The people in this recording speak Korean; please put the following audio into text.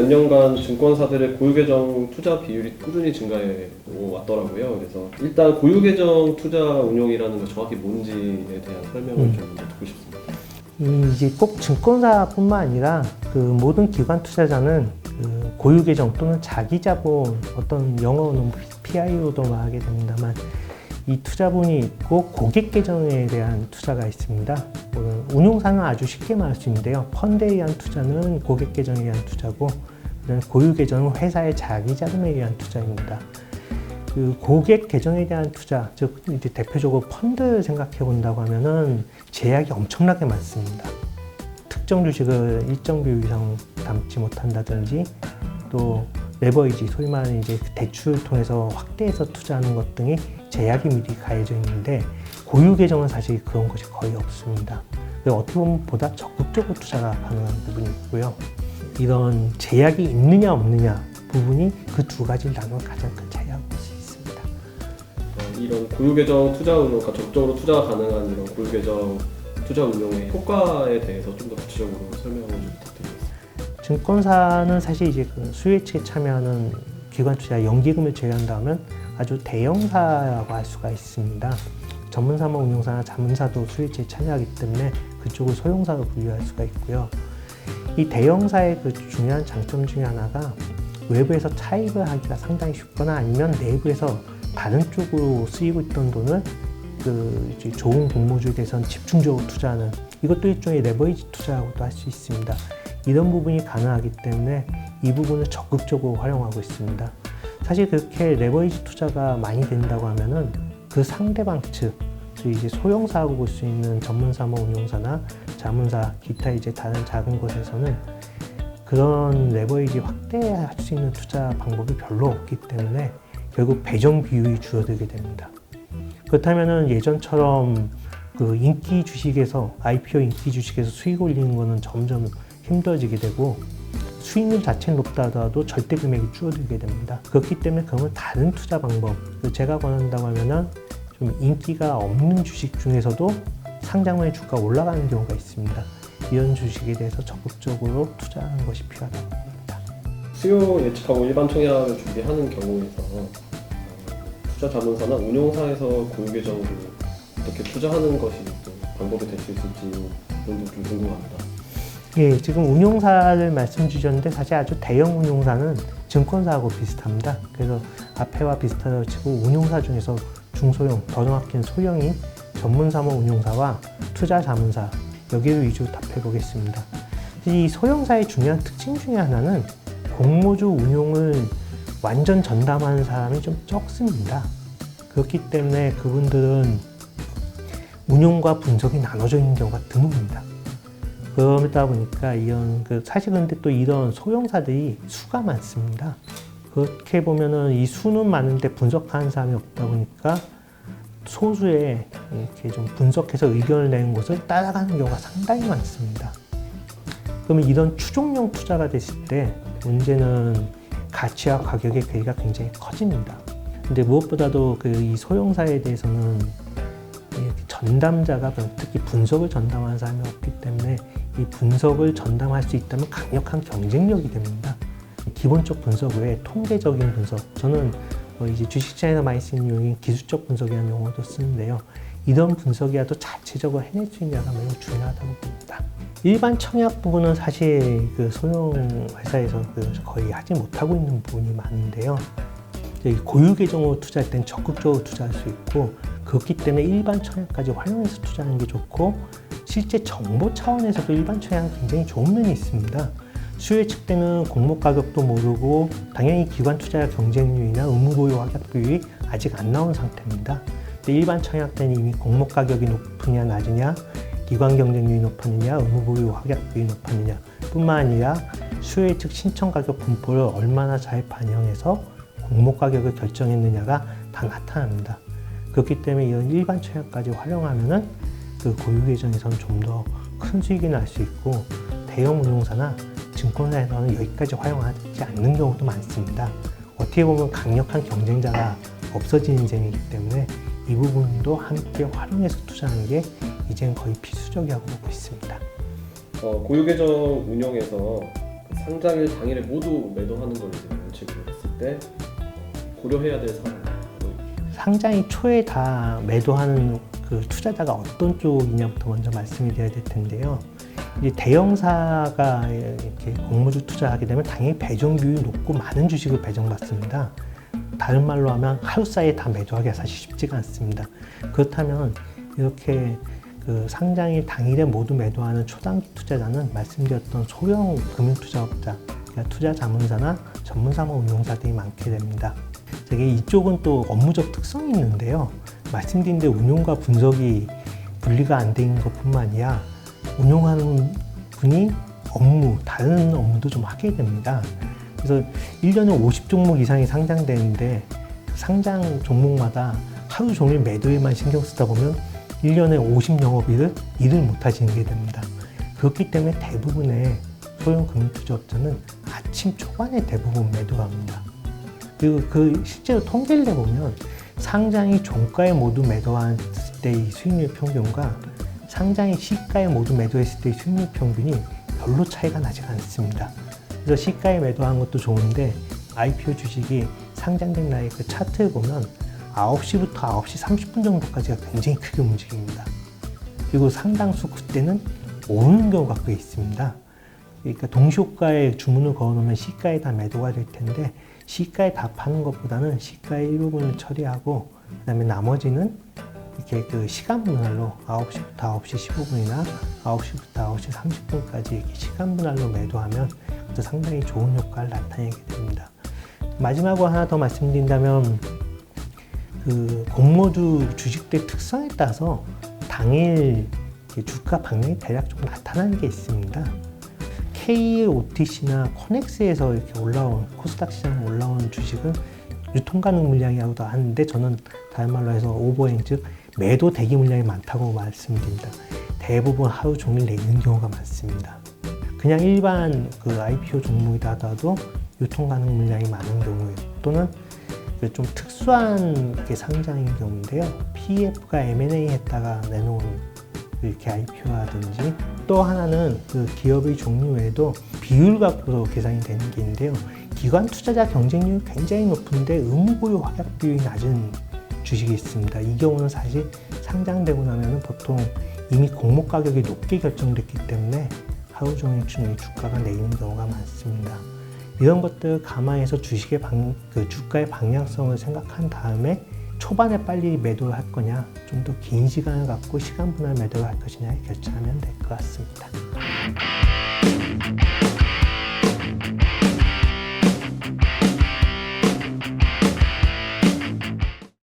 년간 증권사들의 고유계정 투자 비율이 꾸준히 증가해 왔더라고요. 그래서 일단 고유계정 투자 운용이라는 게 정확히 뭔지에 대한 설명을 좀 듣고 싶습니다. 이제 꼭 증권사뿐만 아니라 그 모든 기관 투자자는 그 고유계정 또는 자기자본, 어떤 영어로는 PI로도 말하게 됩니다만, 이 투자분이 있고 고객 계정에 대한 투자가 있습니다. 운용사는 아주 쉽게 말할 수 있는데요. 펀드에 의한 투자는 고객 계정에 의한 투자고, 고유 계정은 회사의 자기 자금에 의한 투자입니다. 그 고객 계정에 대한 투자, 즉 이제 대표적으로 펀드를 생각해 본다고 하면은 제약이 엄청나게 많습니다. 특정 주식을 일정 비율 이상 담지 못한다든지, 또 레버리지, 소위 말하는 이제 대출을 통해서 확대해서 투자하는 것 등이 제약이 미리 가해져 있는데, 고유 계정은 사실 그런 것이 거의 없습니다. 어떻게 보면 보다 적극적으로 투자가 가능한 부분이 있고요. 이런 제약이 있느냐 없느냐 부분이 그 두 가지를 나누는 가장 큰 차이라고 볼 수 있습니다. 이런 고유계정 투자 운용, 그러니까 적극적으로 투자가 가능한 이런 고유계정 투자 운용의 효과에 대해서 좀 더 구체적으로 설명을 좀 부탁드리겠습니다. 증권사는 사실 이제 그 수혜측에 참여하는 기관 투자 연기금을 제외한다면 아주 대형사라고 할 수가 있습니다. 전문사모 운용사나 자문사도 수혜측에 참여하기 때문에 그쪽을 소형사로 분류할 수가 있고요. 이 대형사의 그 중요한 장점 중에 하나가 외부에서 차입을 하기가 상당히 쉽거나 아니면 내부에서 다른 쪽으로 쓰이고 있던 돈을 그 이제 좋은 공모주에 대해서는 집중적으로 투자하는, 이것도 일종의 레버리지 투자라고도 할 수 있습니다. 이런 부분이 가능하기 때문에 이 부분을 적극적으로 활용하고 있습니다. 사실 그렇게 레버리지 투자가 많이 된다고 하면은 그 상대방 측, 이제 소형사라고 볼 수 있는 전문사모 운용사나 자문사, 기타 이제 다른 작은 곳에서는 그런 레버리지 확대할 수 있는 투자 방법이 별로 없기 때문에 결국 배정 비율이 줄어들게 됩니다. 그렇다면은 예전처럼 그 인기 주식에서, IPO 인기 주식에서 수익 올리는 거는 점점 힘들어지게 되고, 수익률 자체는 높다 하더라도 절대 금액이 줄어들게 됩니다. 그렇기 때문에 그러면 다른 투자 방법, 제가 권한다고 하면은 좀 인기가 없는 주식 중에서도 상장 후에 주가가 올라가는 경우가 있습니다. 이런 주식에 대해서 적극적으로 투자하는 것이 필요하다고 봅니다. 수요 예측하고 일반 청약을 준비하는 경우에서 투자 자문사나 운용사에서 고유계정으로 어떻게 투자하는 것이 또 방법이 될 수 있을지 좀 궁금합니다. 예, 지금 운용사를 말씀 주셨는데 사실 아주 대형 운용사는 증권사하고 비슷합니다. 그래서 앞에와 비슷하다고 치고 운용사 중에서 중소형, 더 정확히는 소형인 전문사모 운용사와 투자 자문사, 여기를 위주로 답해 보겠습니다. 이 소형사의 중요한 특징 중에 하나는 공모주 운용을 완전 전담하는 사람이 좀 적습니다. 그렇기 때문에 그분들은 운용과 분석이 나눠져 있는 경우가 드뭅니다. 그러다 보니까 사실 근데 또 이런 소형사들이 수가 많습니다. 그렇게 보면은 이 수는 많은데 분석하는 사람이 없다 보니까 소수의 이렇게 좀 분석해서 의견을 내는 것을 따라가는 경우가 상당히 많습니다. 그러면 이런 추종형 투자가 됐을 때 문제는 가치와 가격의 괴리가 굉장히 커집니다. 근데 무엇보다도 이 소형사에 대해서는 전담자가, 특히 분석을 전담하는 사람이 없기 때문에 이 분석을 전담할 수 있다면 강력한 경쟁력이 됩니다. 기본적 분석 외에 통계적인 분석, 저는 이제 주식시장에서 많이 쓰는 용어인 기술적 분석이라는 용어도 쓰는데요. 이런 분석이라도 자체적으로 해낼 수 있냐가 매우 중요하다고 봅니다. 일반 청약 부분은 사실 그 소형 회사에서 거의 하지 못하고 있는 부분이 많은데요. 고유 계정으로 투자할 땐 적극적으로 투자할 수 있고, 그렇기 때문에 일반 청약까지 활용해서 투자하는 게 좋고, 실제 정보 차원에서도 일반 청약은 굉장히 좋은 면이 있습니다. 수요 예측 때는 공모 가격도 모르고 당연히 기관 투자 경쟁률이나 의무 보유 확약 비율이 아직 안 나온 상태입니다. 근데 일반 청약 때는 이미 공모 가격이 높으냐 낮으냐, 기관 경쟁률이 높았느냐, 의무 보유 확약 비율이 높았느냐 뿐만 아니라 수요 예측 신청 가격 분포를 얼마나 잘 반영해서 공모 가격을 결정했느냐가 다 나타납니다. 그렇기 때문에 이런 일반 청약까지 활용하면은 그 고유 계정에서는 좀 더 큰 수익이 날 수 있고, 대형 운용사나 증권사에서는 여기까지 활용하지 않는 경우도 많습니다. 어떻게 보면 강력한 경쟁자가 없어지는 셈이기 때문에 이 부분도 함께 활용해서 투자하는 게 이제는 거의 필수적이라고 보고 있습니다. 고유계정 운영에서 상장일 당일에 모두 매도하는 걸 이제 원칙으로 했을 때 고려해야 될 사항. 상장일 초에 다 매도하는 그 투자자가 어떤 쪽이냐부터 먼저 말씀을 드려야 될 텐데요. 이제 대형사가 이렇게 공모주 투자하게 되면 당연히 배정 비율이 높고 많은 주식을 배정받습니다. 다른 말로 하면 하루 사이에 다 매도하기가 사실 쉽지가 않습니다. 그렇다면 이렇게 그 상장일 당일에 모두 매도하는 초단기 투자자는 말씀드렸던 소형 금융투자업자, 그러니까 투자자문사나 전문사무 운용사들이 많게 됩니다. 되게 이쪽은 또 업무적 특성이 있는데요. 말씀드린 대로 운용과 분석이 분리가 안 된 것뿐만 아니라 운용하는 분이 다른 업무도 좀 하게 됩니다. 그래서 1년에 50종목 이상이 상장되는데 그 상장 종목마다 하루 종일 매도에만 신경 쓰다 보면 1년에 50영업일을 일을 못 하시게 됩니다. 그렇기 때문에 대부분의 소형 금융투자업자는 아침 초반에 대부분 매도를 합니다. 그리고 그 실제로 통계를 내보면 상장이 종가에 모두 매도했을 때의 수익률 평균과 상장이 시가에 모두 매도했을 때의 수익률 평균이 별로 차이가 나지가 않습니다. 그래서 시가에 매도한 것도 좋은데 IPO 주식이 상장된 날의 그 차트를 보면 9시부터 9시 30분 정도까지가 굉장히 크게 움직입니다. 그리고 상당수 그때는 오는 경우가 꽤 있습니다. 그러니까 동시호가에 주문을 걸어놓으면 시가에 다 매도가 될 텐데 시가에 다 파는 것보다는 시가의 일부분을 처리하고 그다음에 나머지는 이렇게 그 시간 분할로 9시부터 9시 15분이나 9시부터 9시 30분까지 이렇게 시간 분할로 매도하면 또 상당히 좋은 효과를 나타내게 됩니다. 마지막으로 하나 더 말씀드린다면 그 공모주 주식들 특성에 따라서 당일 주가 방향이 대략 좀 나타나는 게 있습니다. KOTC나 코넥스에서 이렇게 올라온 코스닥 시장에 올라온 주식은 유통 가능 물량이라고도 하는데 저는 다른 말로 해서 오버행 즉 매도 대기 물량이 많다고 말씀드립니다. 대부분 하루 종일 내리는 경우가 많습니다. 그냥 일반 그 IPO 종목이다 하더라도 유통 가능 물량이 많은 경우에 또는 좀 특수한 게 상장인 경우인데요. PEF가 M&A 했다가 내놓은 이렇게 IPO라든지 또 하나는 그 기업의 종류 외에도 비율 갖고도 계산이 되는 게 있는데요. 기관 투자자 경쟁률이 굉장히 높은데 의무보유 확약 비율이 낮은 주식이 있습니다. 이 경우는 사실 상장되고 나면 보통 이미 공모 가격이 높게 결정됐기 때문에 하루 종일 주가가 내리는 경우가 많습니다. 이런 것들 감안해서 주식의 주가의 방향성을 생각한 다음에 초반에 빨리 매도를 할 거냐, 좀 더 긴 시간을 갖고 시간 분할 매도를 할 것이냐 결정하면 될 것 같습니다.